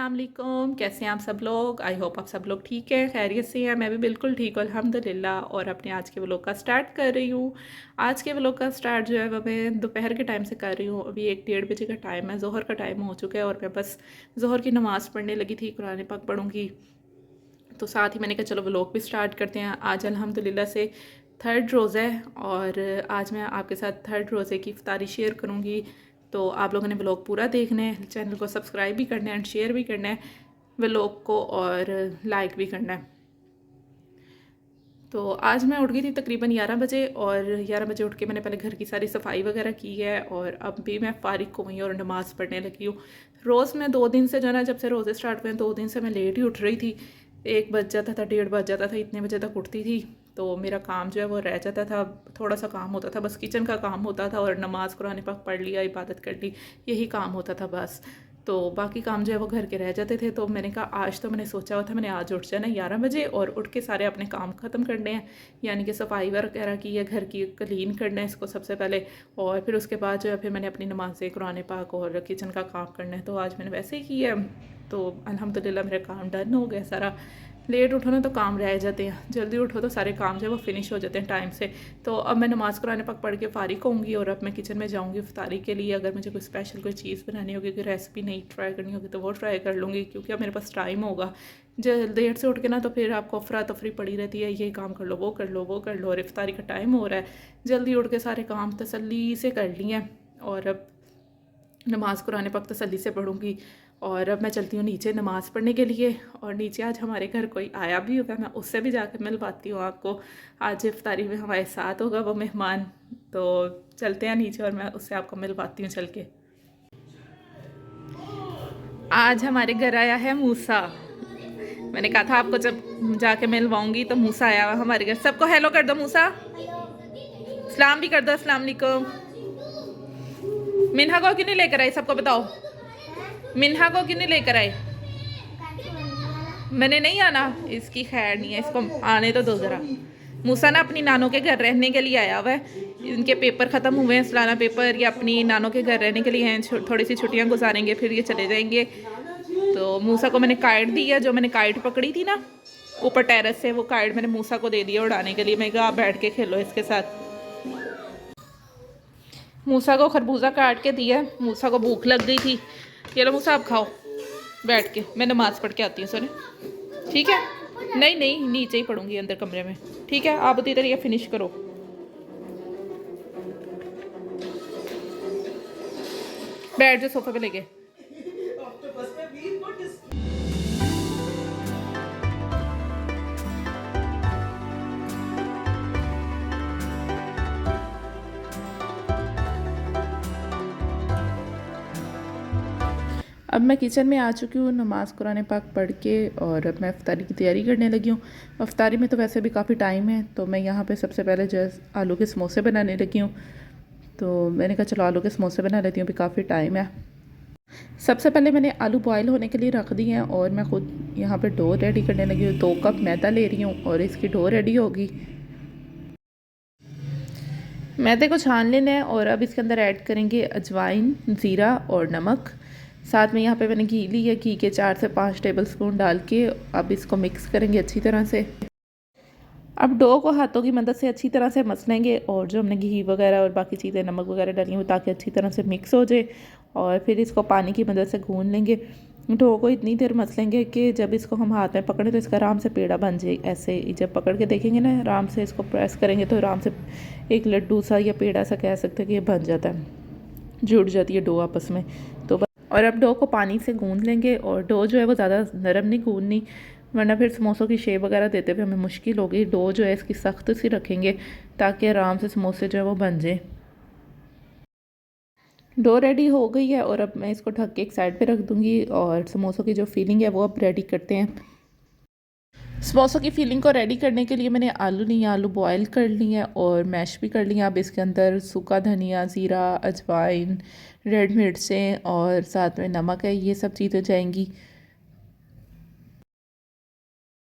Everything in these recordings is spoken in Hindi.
अस्सलाम वालेकुम। कैसे हैं आप सब लोग? आई होप आप सब लोग ठीक हैं, खैरियत से हैं। मैं भी बिल्कुल ठीक हूँ अल्हम्दुलिल्लाह। और अपने आज के व्लॉग का स्टार्ट कर रही हूँ। आज के व्लॉग का स्टार्ट जो है वह मैं दोपहर के टाइम से कर रही हूँ। अभी 1-1:30 बजे का टाइम है, ज़ोहर का टाइम हो चुका है और मैं बस ज़ोहर की नमाज़ पढ़ने लगी थी, कुरान पाक पढ़ूँगी। तो साथ ही मैंने कहा चलो व्लॉग भी स्टार्ट करते हैं। आज अल्हम्दुलिल्लाह से थर्ड रोज़ा है और आज मैं आपके साथ थर्ड रोज़े की इफ्तारी शेयर करूँगी। तो आप लोगों ने व्लॉग पूरा देखना है, चैनल को सब्सक्राइब भी करना है एंड शेयर भी करना है व्लॉग को, और लाइक भी करना है। तो आज मैं उठ गई थी तकरीबन 11 बजे, और 11 बजे उठ के मैंने पहले घर की सारी सफाई वगैरह की है और अब भी मैं फारिग हो गई और नमाज़ पढ़ने लगी हूँ। रोज़ मैं 2 दिन से जो है ना, जब से रोज़े स्टार्ट हुए 2 दिन से मैं लेट ही उठ रही थी। 1 बज जाता था, 1:30 बज जाता था, इतने बजे तक उठती थी। तो मेरा काम जो है वो रह जाता था, थोड़ा सा काम होता था, बस किचन का काम होता था और नमाज़ कुरान पाक पढ़ लिया, इबादत कर ली, यही काम होता था बस। तो बाकी काम जो है वो घर के रह जाते थे। तो मैंने कहा आज तो मैंने सोचा हुआ था मैंने आज उठ जाना 11 बजे और उठ के सारे अपने काम ख़त्म करने हैं, यानी कि सफाई वगैरह की है, घर की क्लीन करना है इसको सबसे पहले, और फिर उसके बाद जो है फिर मैंने अपनी नमाज़ें कुरान पाक और किचन का काम करना है। तो आज मैंने वैसे ही किया। तो अल्हम्दुलिल्लाह मेरा काम डन हो गया सारा। लेट उठो ना तो काम रह जाते हैं, जल्दी उठो तो सारे काम जो है वो फिनिश हो जाते हैं टाइम से। तो अब मैं नमाज़ कुरान पाक पढ़ के फ़ारिग होंगी और अब मैं किचन में जाऊंगी इफ्तारी के लिए। अगर मुझे कोई स्पेशल कोई चीज़ बनानी होगी, कोई रेसिपी नहीं ट्राई करनी होगी तो वो ट्राई कर लूँगी, क्योंकि अब मेरे पास टाइम होगा। जब देर से उठ के ना तो फिर आपको अफरा तफरी पड़ी रहती है, ये काम कर लो, वो कर लो, वो कर लो, और इफ्तारी का टाइम हो रहा है। जल्दी उठ के सारे काम तसल्ली से कर लिए हैं और अब नमाज़ कुरान पाक तसल्ली से पढ़ूँगी। और अब मैं चलती हूँ नीचे नमाज़ पढ़ने के लिए। और नीचे आज हमारे घर कोई आया भी होगा, मैं उससे भी जाकर मिलवाती हूँ आपको। आज इफ्तारी में हमारे साथ होगा वो मेहमान। तो चलते हैं नीचे और मैं उससे आपको मिलवाती हूँ चल के। आज हमारे घर आया है मूसा। मैंने कहा था आपको जब जाके मिलवाऊंगी, तो मूसा आया हुआ हमारे घर। सबको हेलो कर दो, मूसा सलाम भी कर दो, अस्सलाम वालेकुम। मिन्हा को क्यों नहीं लेकर आए, सबको बताओ। मिन्हा को क्यों नहीं लेकर आए? मैंने नहीं आना, इसकी खैर नहीं है, इसको आने तो दो ज़रा। मूसा ना अपनी नानों के घर रहने के लिए आया हुआ है। इनके पेपर ख़त्म हुए हैं, सालाना पेपर, या अपनी नानों के घर रहने के लिए हैं। थोड़ी सी छुट्टियां गुजारेंगे, फिर ये चले जाएंगे। तो मूसा को मैंने काइट दी है, जो मैंने काइट पकड़ी थी ना ऊपर टेरेस से, वो काइट मैंने मूसा को दे दिया उड़ाने के लिए। मैं कहा आप बैठ के खेलो इसके साथ। मूसा को खरबूजा काट के दिया। मूसा को भूख लग गई थी। ये लो मूसा आप खाओ बैठ के, मैं नमाज़ पढ़ के आती हूँ सोने। ठीक है? नहीं नहीं, नीचे ही पढ़ूंगी अंदर कमरे में। ठीक है, आप उतनी तरह फिनिश करो। बैठ जाओ सोफे पे लेके। अब मैं किचन में आ चुकी हूँ नमाज़ कुरान पाक पढ़ के, और अब मैं इफ्तारी की तैयारी करने लगी हूँ। इफ्तारी में तो वैसे भी काफ़ी टाइम है, तो मैं यहाँ पे सबसे पहले जो है आलू के समोसे बनाने लगी हूँ। तो मैंने कहा चलो आलू के समोसे बना लेती हूँ, अभी काफ़ी टाइम है। सबसे पहले मैंने आलू बॉयल होने के लिए रख दिए हैं और मैं खुद यहाँ पे डो रेडी करने लगी हूँ। 2 कप मैदा ले रही हूँ और इसकी डो रेडी होगी। मैदे को छान लेना है और अब इसके अंदर ऐड करेंगे अजवाइन, ज़ीरा और नमक। साथ में यहाँ पे मैंने घी ली है, घी के 4 से 5 टेबल स्पून डाल के अब इसको मिक्स करेंगे अच्छी तरह से। अब डो को हाथों की मदद से अच्छी तरह से मस लेंगे, और जो हमने घी वगैरह और बाकी चीज़ें नमक वगैरह डाली हुई, ताकि अच्छी तरह से मिक्स हो जाए। और फिर इसको पानी की मदद से गूंद लेंगे। डो को इतनी देर मस लेंगे कि जब इसको हम हाथ में पकड़ें तो इसका आराम से पेड़ा बन जाए। ऐसे ही जब पकड़ के देखेंगे ना, आराम से इसको प्रेस करेंगे तो आराम से एक लड्डू सा या पेड़ा सा कह सकते हैं कि ये बन जाता है, जुड़ जाती है डो आपस में। तो और अब डो को पानी से गूंद लेंगे, और डो जो है वो ज़्यादा नरम नहीं गूंदनी, वरना फिर समोसों की शेप वगैरह देते हुए हमें मुश्किल होगी। डो जो है इसकी सख्त सी रखेंगे ताकि आराम से समोसे जो है वो बन जाए। डो रेडी हो गई है और अब मैं इसको ढक के एक साइड पे रख दूँगी, और समोसों की जो फीलिंग है वो अब रेडी करते हैं। समोसों की फीलिंग को रेडी करने के लिए मैंने आलू लिए, आलू बॉयल कर लिए हैं और मैश भी कर लिया। अब इसके अंदर सूखा धनिया, ज़ीरा, अजवाइन, रेड मिर्चें और साथ में नमक है, ये सब चीज़ें जाएंगी।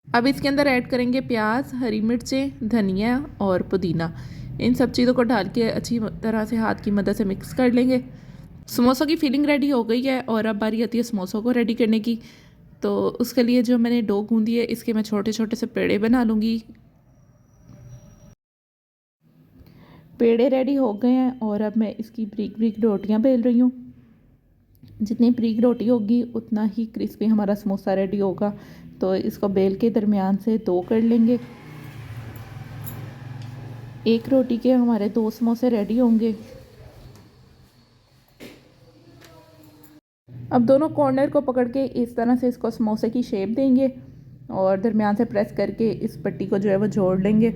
अब इसके अंदर ऐड करेंगे प्याज, हरी मिर्चें, धनिया और पुदीना। इन सब चीज़ों को डाल के अच्छी तरह से हाथ की मदद से मिक्स कर लेंगे। समोसों की फिलिंग रेडी हो गई है और अब बारी आती है समोसों को रेडी करने की। तो उसके लिए जो मैंने डो गूंदी है इसके मैं छोटे छोटे से पेड़े बना लूँगी। पेड़े रेडी हो गए हैं और अब मैं इसकी ब्रीक ब्रीक रोटियां बेल रही हूँ। जितनी ब्रीक रोटी होगी उतना ही क्रिस्पी हमारा समोसा रेडी होगा। तो इसको बेल के दरमियान से दो कर लेंगे। एक रोटी के हमारे 2 समोसे रेडी होंगे। अब दोनों कॉर्नर को पकड़ के इस तरह से इसको समोसे की शेप देंगे और दरमियान से प्रेस करके इस पट्टी को जो है वो जोड़ लेंगे।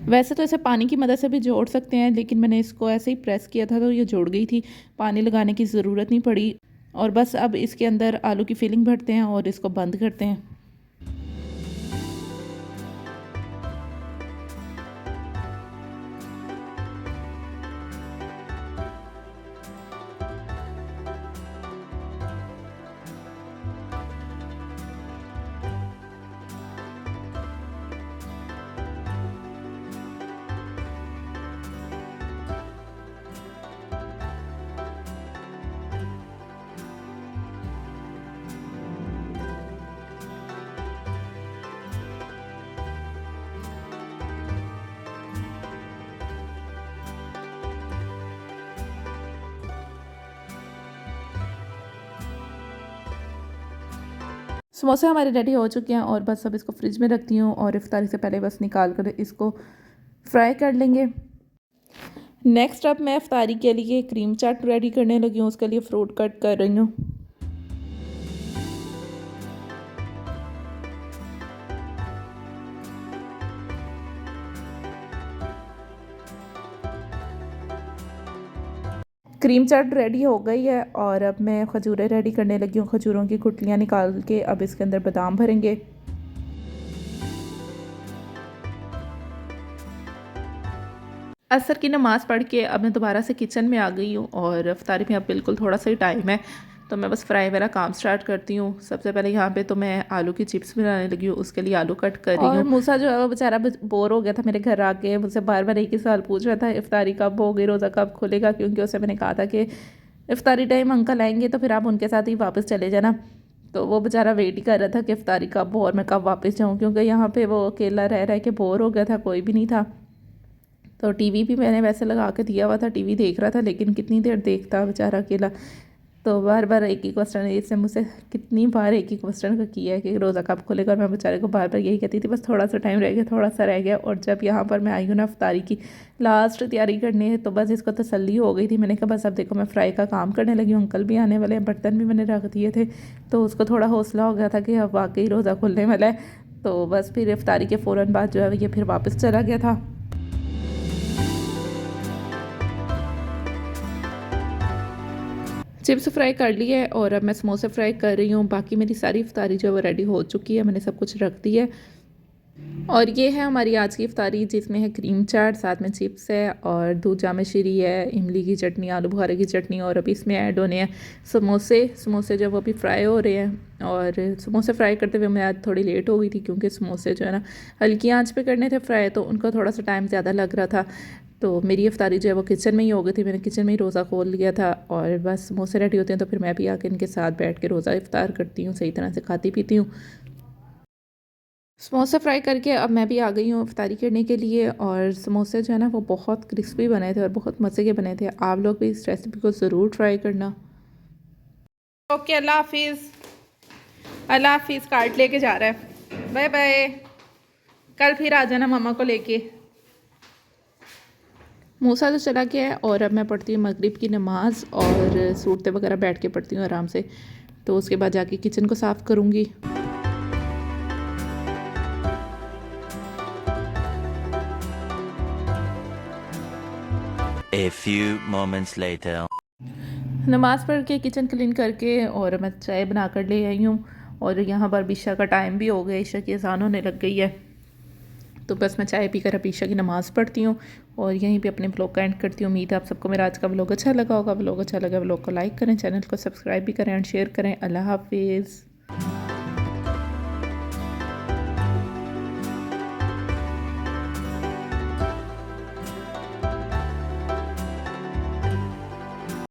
वैसे तो इसे पानी की मदद से भी जोड़ सकते हैं, लेकिन मैंने इसको ऐसे ही प्रेस किया था तो ये जुड़ गई थी, पानी लगाने की ज़रूरत नहीं पड़ी। और बस अब इसके अंदर आलू की फिलिंग भरते हैं और इसको बंद करते हैं। समोसे हमारे रेडी हो चुके हैं और बस अब इसको फ्रिज में रखती हूँ और इफ्तारी से पहले बस निकाल कर इसको फ्राई कर लेंगे। नेक्स्ट अब मैं इफ्तारी के लिए क्रीम चाट रेडी करने लगी हूँ। उसके लिए फ्रूट कट कर रही हूँ। क्रीम चाट रेडी हो गई है और अब मैं खजूरें रेडी करने लगी हूँ। खजूरों की गुठलियाँ निकाल के अब इसके अंदर बादाम भरेंगे। असर की नमाज़ पढ़ के अब मैं दोबारा से किचन में आ गई हूँ और इफ्तारी में अब बिल्कुल थोड़ा सा ही टाइम है, तो मैं बस फ्राई वाला काम स्टार्ट करती हूँ। सबसे पहले यहाँ पे तो मैं आलू की चिप्स बनाने लगी हूँ, उसके लिए आलू कट कर रही हूँ। मूसा जो है वो बेचारा बोर हो गया था मेरे घर आके, मुझसे बार बार एक ही सवाल पूछ रहा था, इफ्तारी कब होगी, रोज़ा कब खुलेगा, क्योंकि उसे मैंने कहा था कि इफ्तारी टाइम अंकल आएंगे तो फिर आप उनके साथ ही वापस चले जाना। तो वो बेचारा वेट ही कर रहा था कि इफ्तारी कब हो और मैं कब वापस जाऊँ, क्योंकि यहाँ पर वो अकेला रह रहा है कि बोर हो गया था, कोई भी नहीं था। तो टीवी भी मैंने वैसे लगा के दिया हुआ था, टीवी देख रहा था, लेकिन कितनी देर देखता बेचारा अकेला। तो बार बार एक ही क्वेश्चन, इससे मुझसे कितनी बार एक ही क्वेश्चन का किया है कि रोज़ा कब खुलेगा, और मैं बेचारे को बार बार यही कहती थी बस थोड़ा सा टाइम रह गया, थोड़ा सा रह गया। और जब यहाँ पर मैं आई हूँ ना इफ्तारी की लास्ट तैयारी करने है, तो बस इसको तसल्ली हो गई थी। मैंने कहा बस अब देखो मैं फ्राई का काम करने लगी हूँ, अंकल भी आने वाले हैं, बर्तन भी मैंने रख दिए थे, तो उसको थोड़ा हौसला हो गया था कि अब वाकई रोज़ा खुलने वाला है। तो बस फिर इफ्तारी के फ़ौरन बाद जो है ये फिर वापस चला गया था। चिप्स फ्राई कर लिए है और अब मैं समोसे फ्राई कर रही हूँ। बाकी मेरी सारी इफ्तारी जो है वो रेडी हो चुकी है, मैंने सब कुछ रख दी है। और ये है हमारी आज की इफ्तारी, जिसमें है क्रीम चाट, साथ में चिप्स है और दूध जाम शीरी है, इमली की चटनी, आलू बुखारे की चटनी, और अभी इसमें ऐड होने हैं समोसे। समोसे जो वो अभी फ्राई हो रहे हैं, और समोसे फ्राई करते हुए मैं आज थोड़ी लेट हो गई थी, क्योंकि समोसे जो है ना हल्की आंच पे करने थे फ्राई, तो उनको थोड़ा सा टाइम ज़्यादा लग रहा था। तो मेरी इफ्तारी जो है वो किचन में ही हो गई थी, मैंने किचन में ही रोज़ा खोल लिया था। और बस समोसे रेडी होते हैं तो फिर मैं भी आके इनके साथ बैठ के रोज़ा इफ्तार करती हूँ, सही तरह से खाती पीती हूँ। समोसे फ्राई करके अब मैं भी आ गई हूँ इफ्तारी करने के लिए। और समोसे जो है ना वो बहुत क्रिस्पी बने थे और बहुत मज़े के बने थे। आप लोग भी इस रेसिपी को ज़रूर ट्राई करना। ओके, अल्लाह हाफिज़। अल्लाह हाफिज़ कार्ड लेके जा रहा है, बाय बाय। कल फिर आ जाना मामा को लेके। मूसा तो चला गया है और अब मैं पढ़ती हूँ मगरिब की नमाज़, और सूरतें वगैरह बैठ के पढ़ती हूँ आराम से। तो उसके बाद जाके किचन को साफ़ करूँगी। A few moments later. नमाज़ पढ़ के किचन क्लीन करके और मैं चाय बना कर ले आई हूँ। और यहाँ पर ईशा का टाइम भी हो गया, ईशा की अज़ान होने लग गई है। तो बस मैं चाय पीकर अब ईशा की नमाज़ पढ़ती हूँ और यहीं पे अपने ब्लॉग का एंड करती हूँ। उम्मीद है आप सबको मेरा आज का ब्लॉग अच्छा लगा होगा। ब्लॉग अच्छा लगा ब्लॉग को लाइक करें, चैनल को सब्सक्राइब भी करें और शेयर करें। अल्लाह हाफिज़।